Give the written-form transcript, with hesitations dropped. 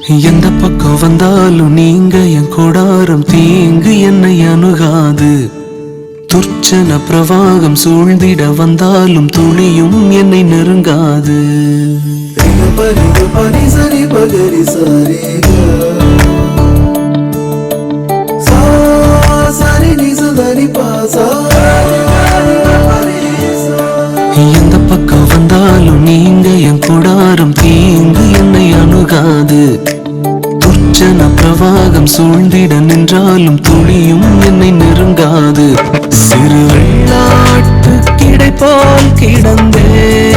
எந்த பக்கம் வந்தாலும் நீங்க என் கொடாரம் தீங்கு என்னை அணுகாது. துர்ச்சன பிரவாகம் சூழ்ந்திட வந்தாலும் துளியும் என்னை நெருங்காது. எந்த பக்கம் வந்தாலும் நீங்க என் கொடாரம் தீங்கு என்னை அணுகாது. துர்ச்சன பிரவாகம் சூழ்ந்திட நின்றாலும் துளியும் என்னை நெருங்காது. சிறு வெள்ளாட்டு கிடை போல் கிடந்தே